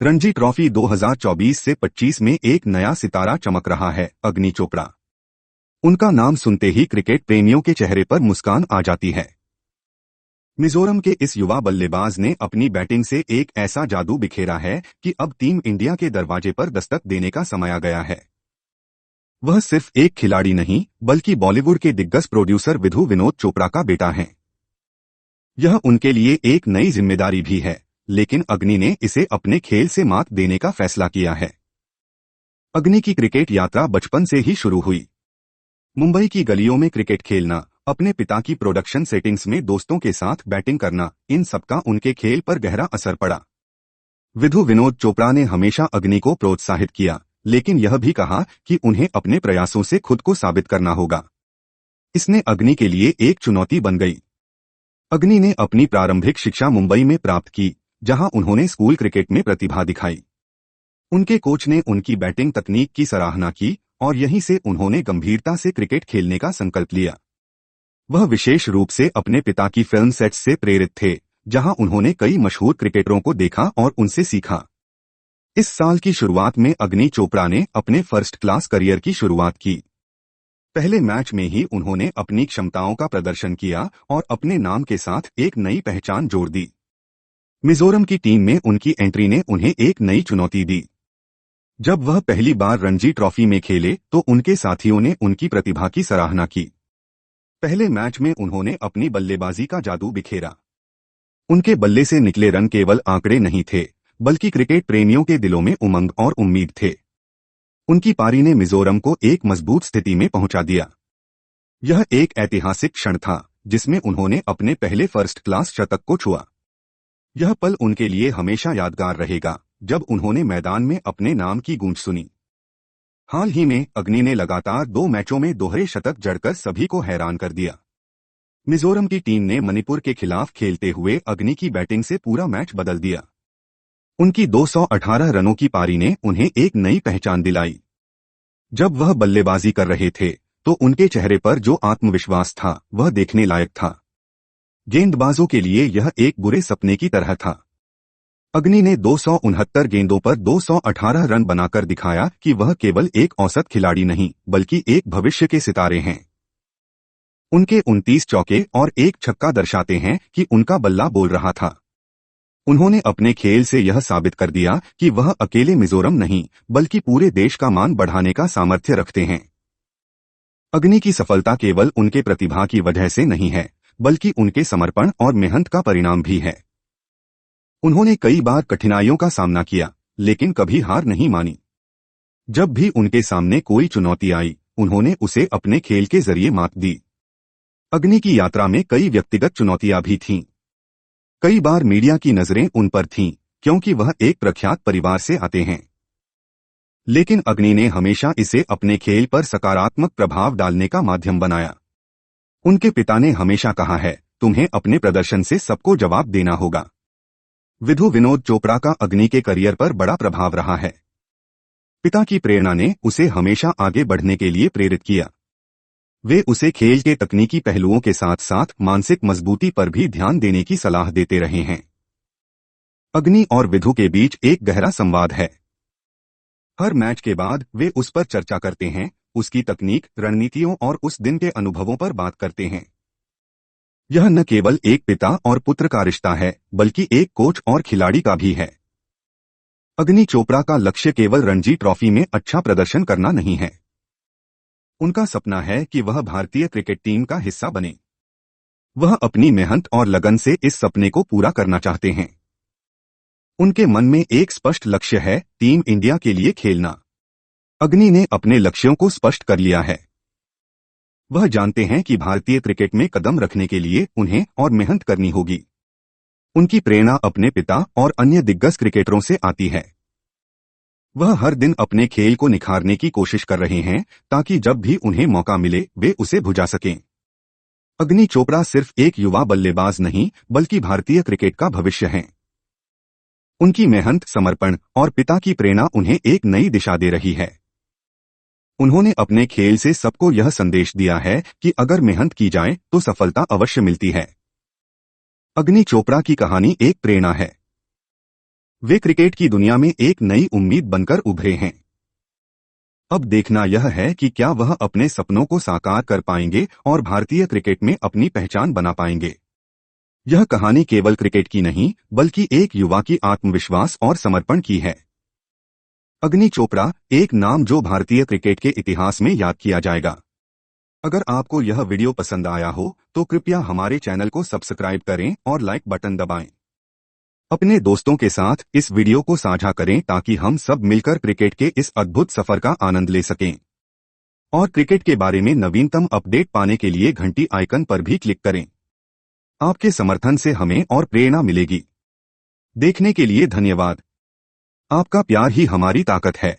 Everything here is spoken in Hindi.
रणजी ट्रॉफी 2024 से 25 में एक नया सितारा चमक रहा है, अग्नि चोपड़ा। उनका नाम सुनते ही क्रिकेट प्रेमियों के चेहरे पर मुस्कान आ जाती है। मिजोरम के इस युवा बल्लेबाज ने अपनी बैटिंग से एक ऐसा जादू बिखेरा है कि अब टीम इंडिया के दरवाजे पर दस्तक देने का समय आ गया है। वह सिर्फ एक खिलाड़ी नहीं, बल्कि बॉलीवुड के दिग्गज प्रोड्यूसर विधु विनोद चोपड़ा का बेटा है। यह उनके लिए एक नई जिम्मेदारी भी है, लेकिन अग्नि ने इसे अपने खेल से मात देने का फैसला किया है। अग्नि की क्रिकेट यात्रा बचपन से ही शुरू हुई। मुंबई की गलियों में क्रिकेट खेलना, अपने पिता की प्रोडक्शन सेटिंग्स में दोस्तों के साथ बैटिंग करना, इन सबका उनके खेल पर गहरा असर पड़ा। विधु विनोद चोपड़ा ने हमेशा अग्नि को प्रोत्साहित किया, लेकिन यह भी कहा कि उन्हें अपने प्रयासों से खुद को साबित करना होगा। इसने अग्नि के लिए एक चुनौती बन गई। अग्नि ने अपनी प्रारंभिक शिक्षा मुंबई में प्राप्त की, जहां उन्होंने स्कूल क्रिकेट में प्रतिभा दिखाई। उनके कोच ने उनकी बैटिंग तकनीक की सराहना की और यहीं से उन्होंने गंभीरता से क्रिकेट खेलने का संकल्प लिया। वह विशेष रूप से अपने पिता की फिल्म सेट्स से प्रेरित थे, जहां उन्होंने कई मशहूर क्रिकेटरों को देखा और उनसे सीखा। इस साल की शुरुआत में अग्नि चोपड़ा ने अपने फर्स्ट क्लास करियर की शुरुआत की। पहले मैच में ही उन्होंने अपनी क्षमताओं का प्रदर्शन किया और अपने नाम के साथ एक नई पहचान जोड़ दी। मिजोरम की टीम में उनकी एंट्री ने उन्हें एक नई चुनौती दी। जब वह पहली बार रणजी ट्रॉफी में खेले तो उनके साथियों ने उनकी प्रतिभा की सराहना की। पहले मैच में उन्होंने अपनी बल्लेबाजी का जादू बिखेरा। उनके बल्ले से निकले रन केवल आंकड़े नहीं थे, बल्कि क्रिकेट प्रेमियों के दिलों में उमंग और उम्मीद थे। उनकी पारी ने मिजोरम को एक मजबूत स्थिति में पहुंचा दिया। यह एक ऐतिहासिक क्षण था, जिसमें उन्होंने अपने पहले फर्स्ट क्लास शतक को छुआ। यह पल उनके लिए हमेशा यादगार रहेगा, जब उन्होंने मैदान में अपने नाम की गूंज सुनी। हाल ही में अग्नि ने लगातार 2 मैचों में दोहरे शतक जड़कर सभी को हैरान कर दिया। मिजोरम की टीम ने मणिपुर के खिलाफ खेलते हुए अग्नि की बैटिंग से पूरा मैच बदल दिया। उनकी 218 रनों की पारी ने उन्हें एक नई पहचान दिलाई। जब वह बल्लेबाजी कर रहे थे तो उनके चेहरे पर जो आत्मविश्वास था, वह देखने लायक था। गेंदबाजों के लिए यह एक बुरे सपने की तरह था। अग्नि ने 269 गेंदों पर 218 रन बनाकर दिखाया कि वह केवल एक औसत खिलाड़ी नहीं, बल्कि एक भविष्य के सितारे हैं। उनके 29 चौके और एक छक्का दर्शाते हैं कि उनका बल्ला बोल रहा था। उन्होंने अपने खेल से यह साबित कर दिया कि वह अकेले मिजोरम नहीं, बल्कि पूरे देश का मान बढ़ाने का सामर्थ्य रखते हैं। अग्नि की सफलता केवल उनके प्रतिभा की वजह से नहीं है, बल्कि उनके समर्पण और मेहनत का परिणाम भी है। उन्होंने कई बार कठिनाइयों का सामना किया, लेकिन कभी हार नहीं मानी। जब भी उनके सामने कोई चुनौती आई, उन्होंने उसे अपने खेल के जरिए मात दी। अग्नि की यात्रा में कई व्यक्तिगत चुनौतियां भी थीं। कई बार मीडिया की नजरें उन पर थीं, क्योंकि वह एक प्रख्यात परिवार से आते हैं। लेकिन अग्नि ने हमेशा इसे अपने खेल पर सकारात्मक प्रभाव डालने का माध्यम बनाया। उनके पिता ने हमेशा कहा है, तुम्हें अपने प्रदर्शन से सबको जवाब देना होगा। विधु विनोद चोपड़ा का अग्नि के करियर पर बड़ा प्रभाव रहा है। पिता की प्रेरणा ने उसे हमेशा आगे बढ़ने के लिए प्रेरित किया। वे उसे खेल के तकनीकी पहलुओं के साथ साथ मानसिक मजबूती पर भी ध्यान देने की सलाह देते रहे हैं। अग्नि और विधु के बीच एक गहरा संवाद है। हर मैच के बाद वे उस पर चर्चा करते हैं, उसकी तकनीक, रणनीतियों और उस दिन के अनुभवों पर बात करते हैं। यह न केवल एक पिता और पुत्र का रिश्ता है, बल्कि एक कोच और खिलाड़ी का भी है। अग्नि चोपड़ा का लक्ष्य केवल रणजी ट्रॉफी में अच्छा प्रदर्शन करना नहीं है। उनका सपना है कि वह भारतीय क्रिकेट टीम का हिस्सा बने। वह अपनी मेहनत और लगन से इस सपने को पूरा करना चाहते हैं। उनके मन में एक स्पष्ट लक्ष्य है, टीम इंडिया के लिए खेलना। अग्नि ने अपने लक्ष्यों को स्पष्ट कर लिया है। वह जानते हैं कि भारतीय क्रिकेट में कदम रखने के लिए उन्हें और मेहनत करनी होगी। उनकी प्रेरणा अपने पिता और अन्य दिग्गज क्रिकेटरों से आती है। वह हर दिन अपने खेल को निखारने की कोशिश कर रहे हैं, ताकि जब भी उन्हें मौका मिले वे उसे भुजा सकें। अग्नि चोपड़ा सिर्फ एक युवा बल्लेबाज नहीं, बल्कि भारतीय क्रिकेट का भविष्य हैं। उनकी मेहनत, समर्पण और पिता की प्रेरणा उन्हें एक नई दिशा दे रही है। उन्होंने अपने खेल से सबको यह संदेश दिया है कि अगर मेहनत की जाए तो सफलता अवश्य मिलती है। अग्नि चोपड़ा की कहानी एक प्रेरणा है। वे क्रिकेट की दुनिया में एक नई उम्मीद बनकर उभरे हैं। अब देखना यह है कि क्या वह अपने सपनों को साकार कर पाएंगे और भारतीय क्रिकेट में अपनी पहचान बना पाएंगे। यह कहानी केवल क्रिकेट की नहीं, बल्कि एक युवा की आत्मविश्वास और समर्पण की है। अग्नि चोपड़ा, एक नाम जो भारतीय क्रिकेट के इतिहास में याद किया जाएगा। अगर आपको यह वीडियो पसंद आया हो तो कृपया हमारे चैनल को सब्सक्राइब करें और लाइक बटन दबाएं। अपने दोस्तों के साथ इस वीडियो को साझा करें ताकि हम सब मिलकर क्रिकेट के इस अद्भुत सफर का आनंद ले सकें। और क्रिकेट के बारे में नवीनतम अपडेट पाने के लिए घंटी आइकन पर भी क्लिक करें। आपके समर्थन से हमें और प्रेरणा मिलेगी। देखने के लिए धन्यवाद। आपका प्यार ही हमारी ताकत है।